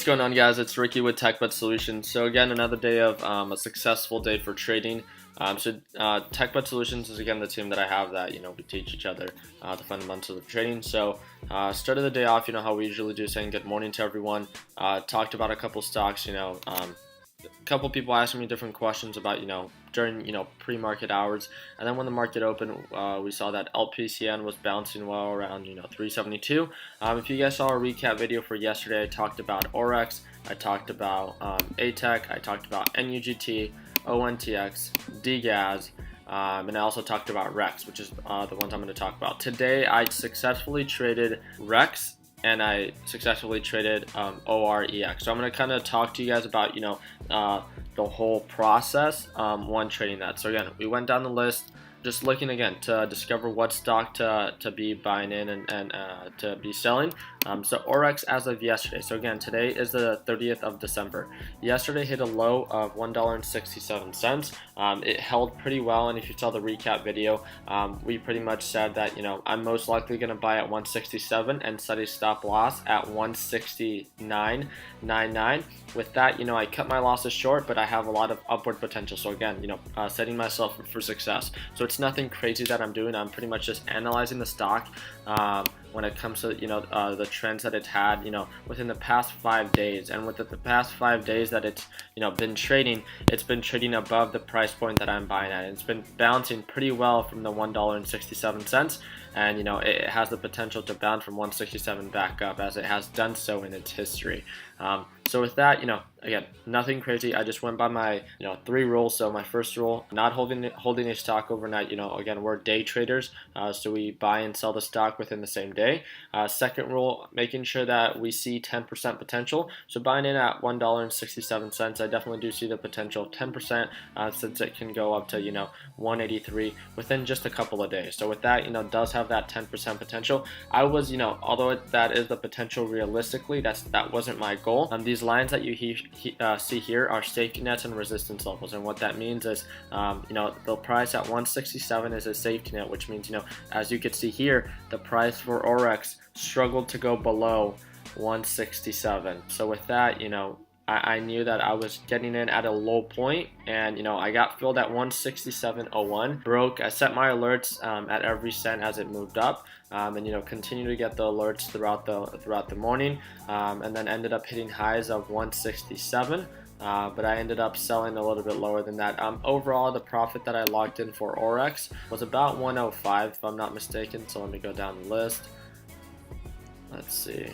What's going on, guys? It's Ricky with TechBet Solutions. So again, another day of a successful day for trading. TechBet Solutions is again the team that I have that we teach each other the fundamentals of trading. So started the day off, how we usually do, saying good morning to everyone. Talked about a couple stocks. A couple people asked me different questions about during pre-market hours, and then when the market opened, we saw that LPCN was bouncing well around 372. If you guys saw a recap video for yesterday, I talked about OREX, I talked about ATEC, I talked about NUGT, ONTX, DGAS, and I also talked about REXX, which is the ones I'm going to talk about today. I successfully traded REXX and I successfully traded OREX. So I'm going to kind of talk to you guys about the whole process when trading that. So again, we went down the list, just looking again to discover what stock to be buying in and to be selling. So OREX as of yesterday. So again, today is the 30th of December. Yesterday hit a low of $1.67. It held pretty well, and if you saw the recap video, we pretty much said that I'm most likely going to buy at 167 and set a stop loss at 169.99. With that, I cut my losses short, but I have a lot of upward potential. So again, setting myself for success. So it's nothing crazy that I'm doing. I'm pretty much just analyzing the stock when it comes to the trends that it's had within the past 5 days, and with the past 5 days that it's been trading, it's been trading above the price point that I'm buying at. It's been bouncing pretty well from the $1.67, and it has the potential to bounce from 167 back up, as it has done so in its history. So with that, again, nothing crazy. I just went by my 3 rules. So my first rule, not holding a stock overnight. Again, we're day traders, so we buy and sell the stock within the same day. Second rule, making sure that we see 10% potential. So buying in at $1.67, I definitely do see the potential of 10%, since it can go up to 183 within just a couple of days. So with that, does have that 10% potential. I was, although that is the potential realistically, that wasn't my goal. These lines that you see here are safety nets and resistance levels, and what that means is the price at 167 is a safety net, which means as you can see here, the price for OREX struggled to go below 167. So with that, I knew that I was getting in at a low point, and I got filled at 167.01. Broke. I set my alerts at every cent as it moved up, and continue to get the alerts throughout the morning, and then ended up hitting highs of 167. But I ended up selling a little bit lower than that. Overall, the profit that I locked in for OREX was about 105, if I'm not mistaken. So let me go down the list. Let's see.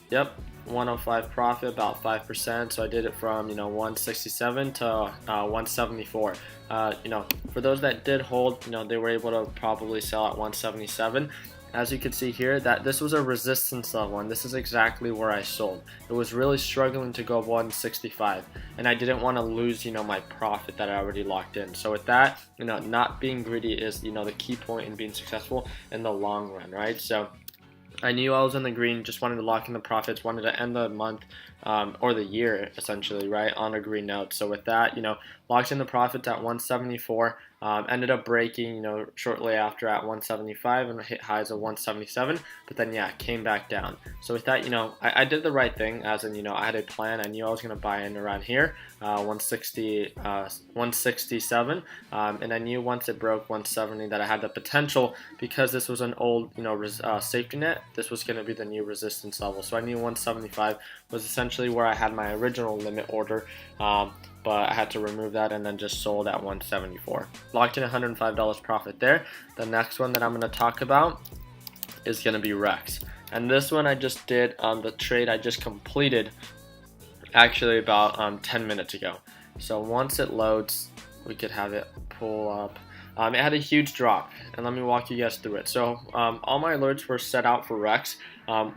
Yep, 105 profit, about 5%. So I did it from 167 to 174. For those that did hold, they were able to probably sell at 177. As you can see here, that this was a resistance level, and this is exactly where I sold. It was really struggling to go 165, and I didn't want to lose my profit that I already locked in. So with that, not being greedy is the key point in being successful in the long run, right? So I knew I was in the green, just wanted to lock in the profits, wanted to end the month or the year essentially, right, on a green note. So with that, locked in the profits at 174, ended up breaking shortly after at 175 and hit highs of 177, but then came back down. So with that, I did the right thing, as in I had a plan. I knew I was going to buy in around here, 167, and I knew once it broke 170 that I had the potential, because this was an old safety net, this was going to be the new resistance level. So I knew 175 was essentially where I had my original limit order, but I had to remove that and then just sold at 174. Locked in $105 profit there. The next one that I'm going to talk about is going to be REXX, and this one I just did the trade I just completed actually about 10 minutes ago. So once it loads, we could have it pull up. It had a huge drop, and let me walk you guys through it. So all my alerts were set out for REXX.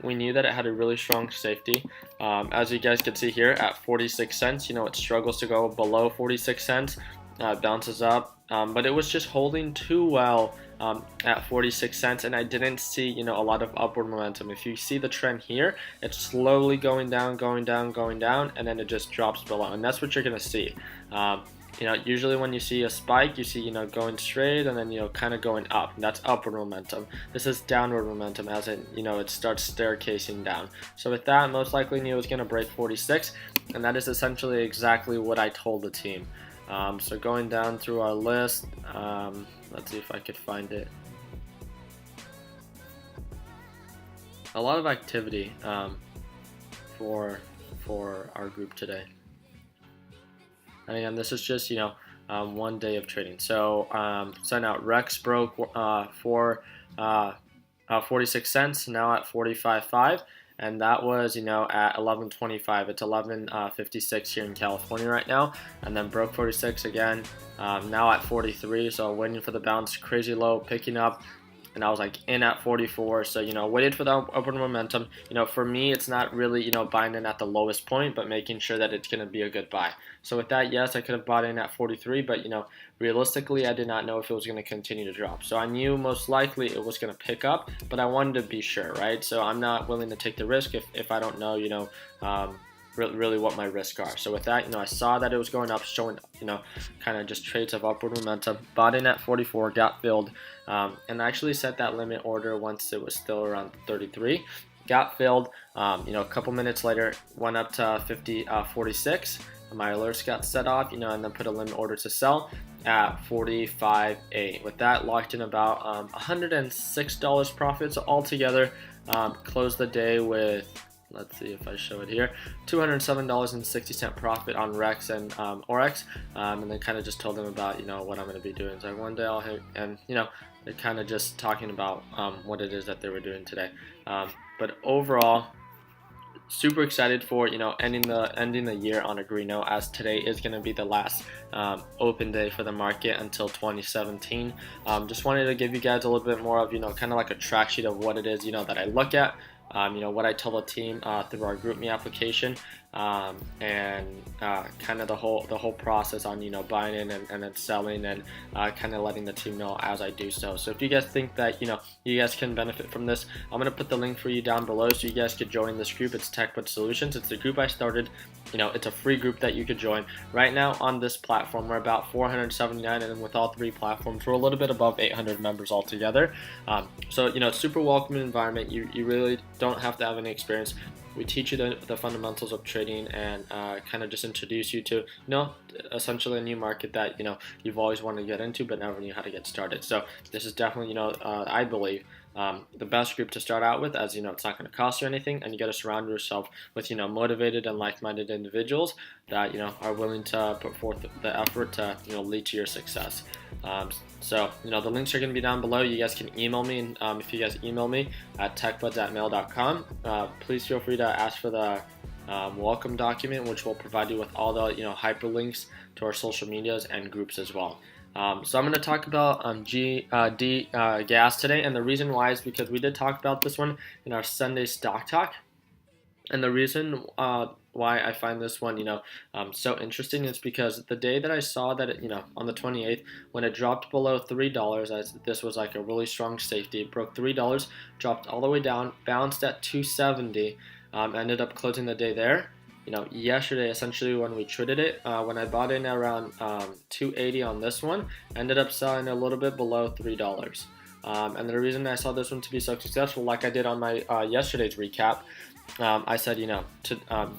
We knew that it had a really strong safety. As you guys can see here at 46 cents, it struggles to go below 46 cents. It bounces up, but it was just holding too well at 46 cents, and I didn't see a lot of upward momentum. If you see the trend here, it's slowly going down, and then it just drops below, and that's what you're gonna see. usually when you see a spike, you see, going straight and then, kind of going up. That's upward momentum. This is downward momentum, as in, it starts staircasing down. So with that, most likely knew it was going to break 46, and that is essentially exactly what I told the team. So going down through our list, let's see if I could find it. A lot of activity for our group today. And again, this is just, one day of trading. So, now REXX broke for 46 cents, now at 45.5, and that was, at 11.25. It's 11.56 here in California right now, and then broke 46 again, now at 43. So waiting for the bounce, crazy low, picking up. And I was like in at 44, so waited for the upward momentum. For me, it's not really buying in at the lowest point, but making sure that it's going to be a good buy. So with that, yes, I could have bought in at 43, but realistically, I did not know if it was going to continue to drop. So I knew most likely it was going to pick up, but I wanted to be sure, right? So I'm not willing to take the risk if I don't know, really what my risks are. So with that, I saw that it was going up, showing, kind of just trades of upward momentum. Bought in at 44, got filled, and I actually set that limit order once it was still around 33. Got filled, a couple minutes later, went up to 46. My alerts got set off, and then put a limit order to sell at 45.8. With that, locked in about $106 profits altogether. Closed the day with, let's see if I show it here, $207.60 profit on REXX and OREX, and then kind of just told them about what I'm going to be doing. So one day I'll hit, and they're kind of just talking about what it is that they were doing today. But overall, super excited for ending the year on a green note, as today is going to be the last open day for the market until 2017. Just wanted to give you guys a little bit more of kind of like a track sheet of what it is that I look at. What I tell the team through our GroupMe application, and kind of the whole process on buying in and then selling, and kind of letting the team know as I do so. So if you guys think that you guys can benefit from this, I'm gonna put the link for you down below so you guys could join this group. It's TechBud Solutions. It's the group I started. It's a free group that you could join. Right now on this platform, we're about 479, and with all three platforms, we're a little bit above 800 members altogether. So it's super welcoming environment. You really don't have to have any experience. We teach you the fundamentals of trading, and kind of just introduce you to essentially a new market that you've always wanted to get into but never knew how to get started. So this is definitely I believe the best group to start out with, as it's not going to cost you anything, and you got to surround yourself with motivated and like-minded individuals that are willing to put forth the effort to lead to your success. So the links are going to be down below. You guys can email me, and if you guys email me at techbuds@mail.com, please feel free to ask for the welcome document, which will provide you with all the hyperlinks to our social medias and groups as well. So I'm going to talk about gas today, and the reason why is because we did talk about this one in our Sunday stock talk. And the reason why I find this one, so interesting is because the day that I saw that it, on the 28th, when it dropped below $3, as this was like a really strong safety, it broke $3, dropped all the way down, bounced at 270, ended up closing the day there. Yesterday, essentially when we traded it, when I bought in around 280 on this one, ended up selling a little bit below $3. And the reason I saw this one to be so successful, like I did on my yesterday's recap, I said,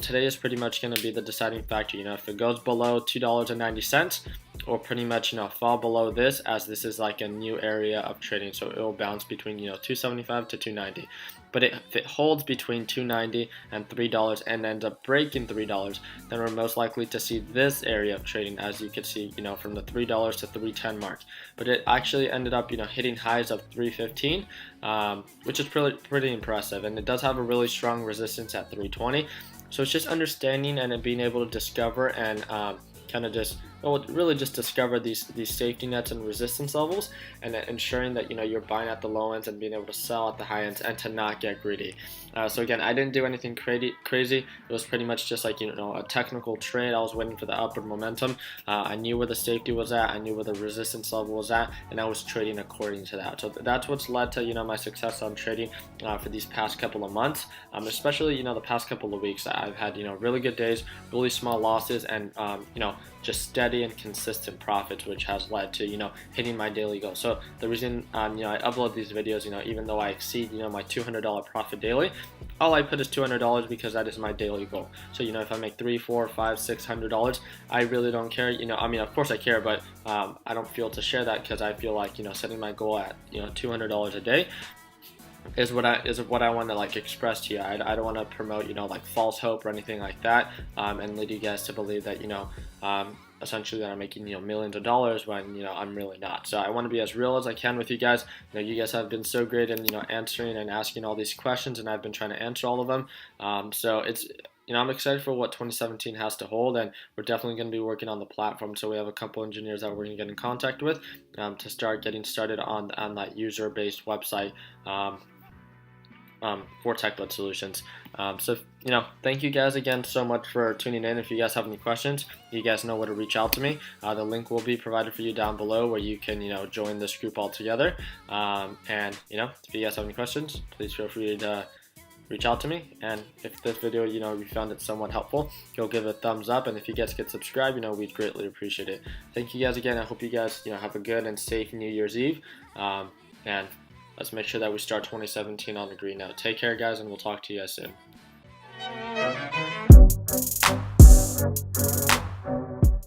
today is pretty much going to be the deciding factor. If it goes below $2.90, or pretty much fall below this, as this is like a new area of trading, so it will bounce between 275 to 290. But if it holds between $2.90 and $3 and ends up breaking $3, then we're most likely to see this area of trading, as you can see, from the $3 to $3.10 mark. But it actually ended up, hitting highs of $3.15, which is pretty impressive, and it does have a really strong resistance at $3.20. So it's just understanding and being able to discover and kind of just really just discover these safety nets and resistance levels, and ensuring that you're buying at the low ends and being able to sell at the high ends, and to not get greedy. So again, I didn't do anything crazy. It was pretty much just like a technical trade. I was waiting for the upward momentum. I knew where the safety was at, I knew where the resistance level was at, and I was trading according to that. So that's what's led to my success on trading for these past couple of months, especially the past couple of weeks. I've had really good days, really small losses, and just steady steady and consistent profits, which has led to, hitting my daily goal. So the reason, I upload these videos, even though I exceed, my $200 profit daily, all I put is $200 because that is my daily goal. So, if I make $300, $400, $500, $600, I really don't care. Of course I care, but I don't feel to share that because I feel like, setting my goal at, $200 a day is what I want to like express to you. I don't want to promote like false hope or anything like that, and lead you guys to believe that essentially that I'm making millions of dollars when I'm really not. So I want to be as real as I can with you guys. You guys have been so great in answering and asking all these questions, and I've been trying to answer all of them. So it's I'm excited for what 2017 has to hold, and we're definitely going to be working on the platform. So we have a couple engineers that we're going to get in contact with to start getting started on that user-based website for TechBlood Solutions. So thank you guys again so much for tuning in. If you guys have any questions, you guys know where to reach out to me. The link will be provided for you down below where you can join this group all together. And if you guys have any questions, please feel free to reach out to me. And if this video you found it somewhat helpful, you'll give it a thumbs up, and if you guys could subscribe, we'd greatly appreciate it. Thank you guys again. I hope you guys have a good and safe New Year's Eve, and let's make sure that we start 2017 on the green note. Take care, guys, and we'll talk to you guys soon.